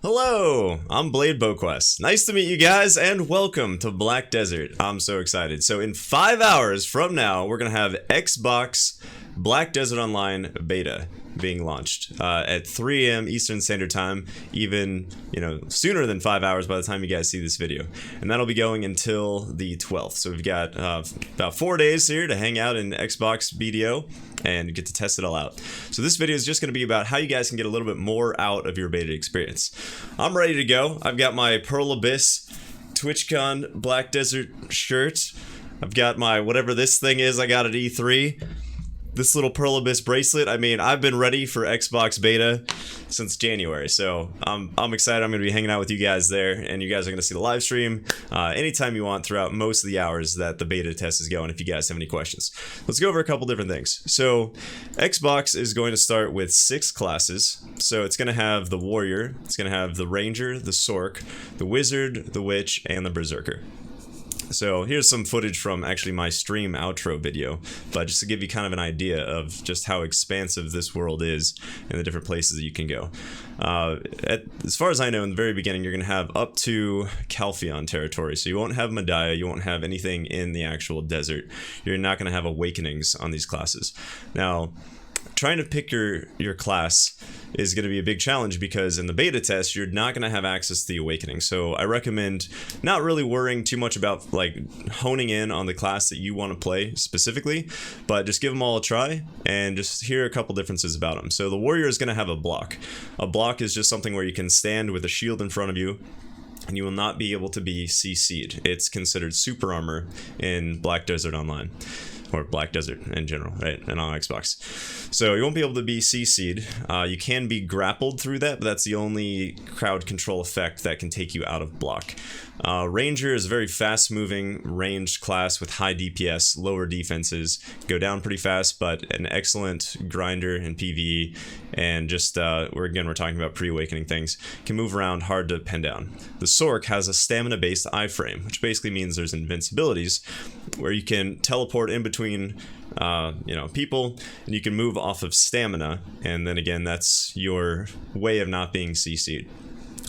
Hello, I'm Blade BowQuest. Nice to meet you guys and welcome to Black Desert. I'm so excited. So in 5 hours from now, we're going to have Xbox Black Desert Online Beta being launched at 3 a.m. Eastern Standard Time, even, sooner than 5 hours by the time you guys see this video. And that'll be going until the 12th. So we've got about 4 days here to hang out in Xbox BDO and get to test it all out. So this video is just going to be about how you guys can get a little bit more out of your beta experience. I'm ready to go. I've got my Pearl Abyss TwitchCon Black Desert shirt. I've got my whatever this thing is I got at E3. This little Pearl Abyss bracelet. I mean, I've been ready for Xbox beta since January, so I'm excited. I'm going to be hanging out with you guys there, and you guys are going to see the live stream anytime you want throughout most of the hours that the beta test is going if you guys have any questions. Let's go over a couple different things. So Xbox is going to start with 6 classes. So it's going to have the Warrior, it's going to have the Ranger, the Sork, the Wizard, the Witch, and the Berserker. So here's some footage from actually my stream outro video, but just to give you kind of an idea of just how expansive this world is and the different places that you can go. As far as I know, in the very beginning, you're going to have up to Calpheon territory, so you won't have Medaya, you won't have anything in the actual desert. You're not going to have awakenings on these classes. Now, trying to pick your class is going to be a big challenge because in the beta test you're not going to have access to the awakening. So I recommend not really worrying too much about honing in on the class that you want to play specifically, but just give them all a try and just hear a couple differences about them. So the Warrior is going to have a block. A block is just something where you can stand with a shield in front of you and you will not be able to be CC'd. It's considered super armor in Black Desert Online. Or Black Desert in general, right? And on Xbox. So you won't be able to be CC'd. You can be grappled through that, but that's the only crowd control effect that can take you out of block. Ranger is a very fast-moving ranged class with high DPS, lower defenses, go down pretty fast, but an excellent grinder in PvE, and just, we're talking about pre-awakening things, can move around, hard to pin down. The Sork has a stamina-based iframe, which basically means there's invincibilities, where you can teleport in between people, and you can move off of stamina, and then again, that's your way of not being CC'd.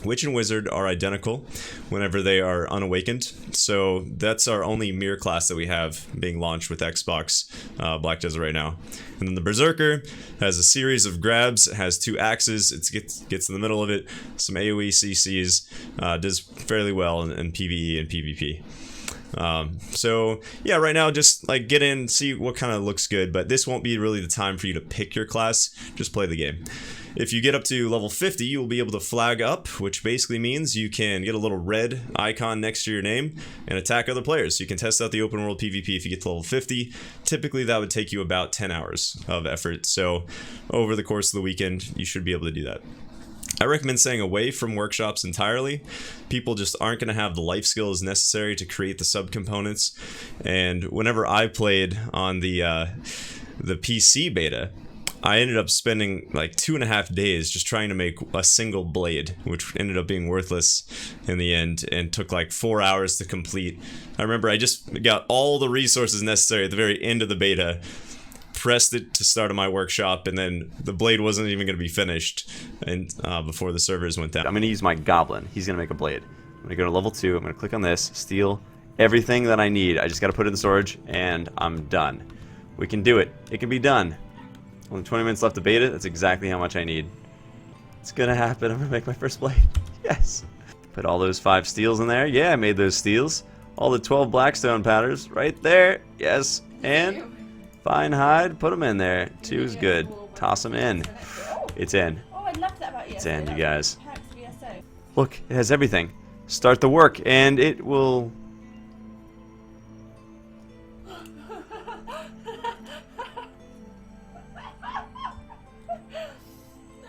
Witch and Wizard are identical whenever they are unawakened, so that's our only mirror class that we have being launched with Xbox Black Desert right now. And then the Berserker has a series of grabs, it has 2 axes, it gets in the middle of it, some AoE CCs, does fairly well in PvE and PvP. So yeah, right now just get in, see what kind of looks good, but this won't be really the time for you to pick your class, just play the game. If you get up to level 50, you will be able to flag up, which basically means you can get a little red icon next to your name and attack other players. You can test out the open world PvP if you get to level 50. Typically that would take you about 10 hours of effort, so over the course of the weekend you should be able to do that. I recommend staying away from workshops entirely. People just aren't going to have the life skills necessary to create the subcomponents. And whenever I played on the PC beta, I ended up spending 2.5 days just trying to make a single blade, which ended up being worthless in the end and took 4 hours to complete. I remember I just got all the resources necessary at the very end of the beta, pressed it to start on my workshop, and then the blade wasn't even going to be finished and before the servers went down. I'm going to use my goblin. He's going to make a blade. I'm going to go to level 2. I'm going to click on this, steal everything that I need. I just got to put it in storage, and I'm done. We can do it. It can be done. Only 20 minutes left to beta. That's exactly how much I need. It's going to happen. I'm going to make my first blade. Yes. Put all those 5 steels in there. Yeah, I made those steels. All the 12 blackstone powders right there. Yes. And fine hide, put them in there. 2 is good. Toss them in. It's in. Oh, I love that about you. It's in, you guys. Look, it has everything. Start the work, and it will...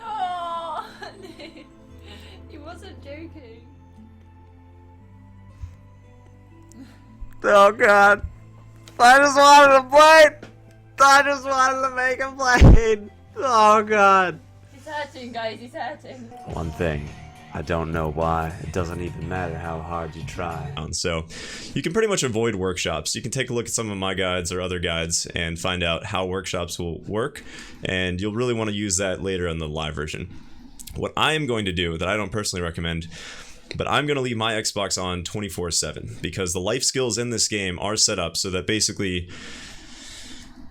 Oh, he wasn't joking. Oh, God. I just wanted a blade. I just wanted to make a blade. Oh, God. He's hurting, guys. He's hurting. One thing. I don't know why. It doesn't even matter how hard you try. So you can pretty much avoid workshops. You can take a look at some of my guides or other guides and find out how workshops will work, and you'll really want to use that later in the live version. What I am going to do, that I don't personally recommend, but I'm going to leave my Xbox on 24/7 because the life skills in this game are set up so that basically,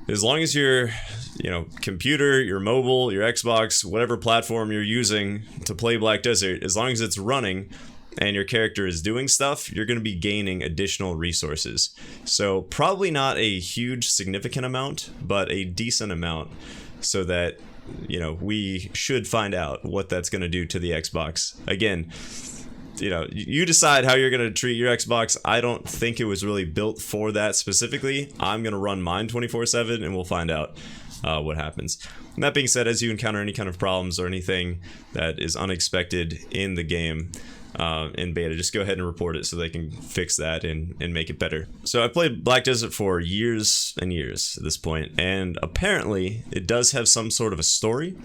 as long as your computer, your mobile, your Xbox, whatever platform you're using to play Black Desert, as long as it's running and your character is doing stuff, you're going to be gaining additional resources. So probably not a huge significant amount, but a decent amount, so that we should find out what that's going to do to the Xbox. Again, you decide how you're going to treat your Xbox. I don't think it was really built for that specifically. I'm going to run mine 24/7 and we'll find out what happens. And that being said, as you encounter any kind of problems or anything that is unexpected in the game, in beta, just go ahead and report it so they can fix that and make it better. So I played Black Desert for years and years at this point, and apparently it does have some sort of a story.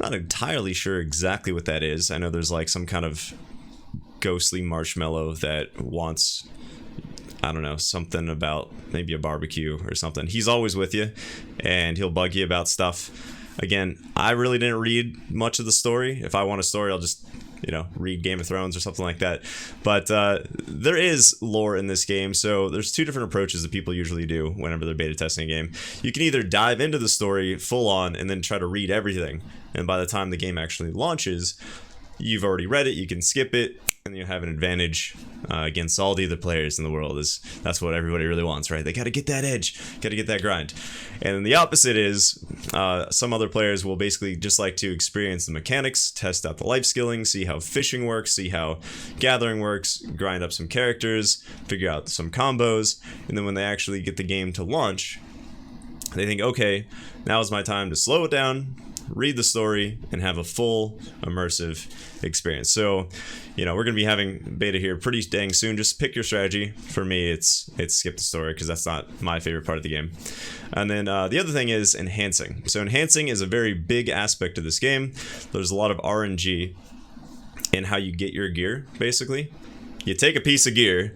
Not entirely sure exactly what that is. I know there's like some kind of ghostly marshmallow that wants, I don't know, something about maybe a barbecue or something. He's always with you and he'll bug you about stuff. Again, I really didn't read much of the story. If I want a story, I'll just, read Game of Thrones or something like that. But there is lore in this game, so there's two different approaches that people usually do whenever they're beta testing a game. You can either dive into the story full on and then try to read everything, and by the time the game actually launches, you've already read it, you can skip it, and you have an advantage against all the other players in the world. That's what everybody really wants, right? They gotta get that edge, gotta get that grind. And then the opposite is some other players will basically just like to experience the mechanics, test out the life skilling, see how fishing works, see how gathering works, grind up some characters, figure out some combos, and then when they actually get the game to launch, they think, okay, now is my time to slow it down, read the story, and have a full immersive experience. So, we're going to be having beta here pretty dang soon. Just pick your strategy. For me, it's skip the story because that's not my favorite part of the game. And then the other thing is enhancing. So enhancing is a very big aspect of this game. There's a lot of RNG in how you get your gear, basically. You take a piece of gear,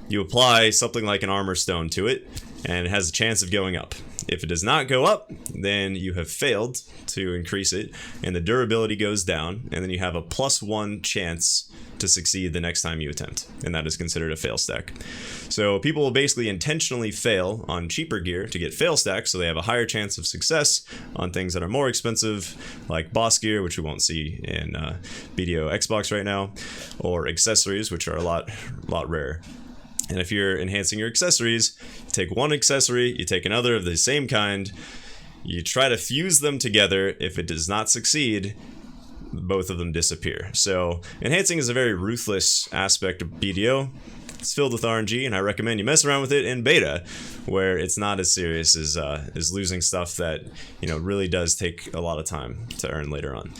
you apply something like an armor stone to it, and it has a chance of going up. If it does not go up, then you have failed to increase it, and the durability goes down, and then you have a +1 chance to succeed the next time you attempt, and that is considered a fail stack. So people will basically intentionally fail on cheaper gear to get fail stacks, so they have a higher chance of success on things that are more expensive, like boss gear, which we won't see in BDO Xbox right now, or accessories, which are a lot rarer. And if you're enhancing your accessories, you take one accessory, you take another of the same kind, you try to fuse them together. If it does not succeed, both of them disappear. So enhancing is a very ruthless aspect of BDO. It's filled with RNG, and I recommend you mess around with it in beta, where it's not as serious as losing stuff that really does take a lot of time to earn later on.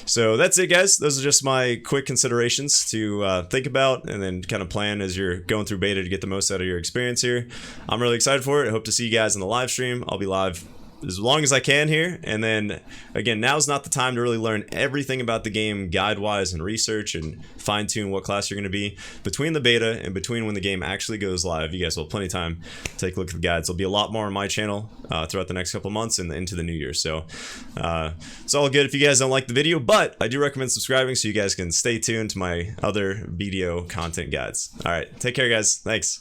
So that's it, guys. Those are just my quick considerations to think about and then kind of plan as you're going through beta to get the most out of your experience here. I'm really excited for it. I hope to see you guys in the live stream. I'll be live as long as I can here, and then again, now's not the time to really learn everything about the game guide-wise and research and fine-tune what class you're going to be. Between the beta and between when the game actually goes live, you guys will have plenty of time to take a look at the guides. There'll be a lot more on my channel throughout the next couple months and into the new year, so it's all good if you guys don't like the video, but I do recommend subscribing so you guys can stay tuned to my other BDO content guides. Alright, take care guys, thanks.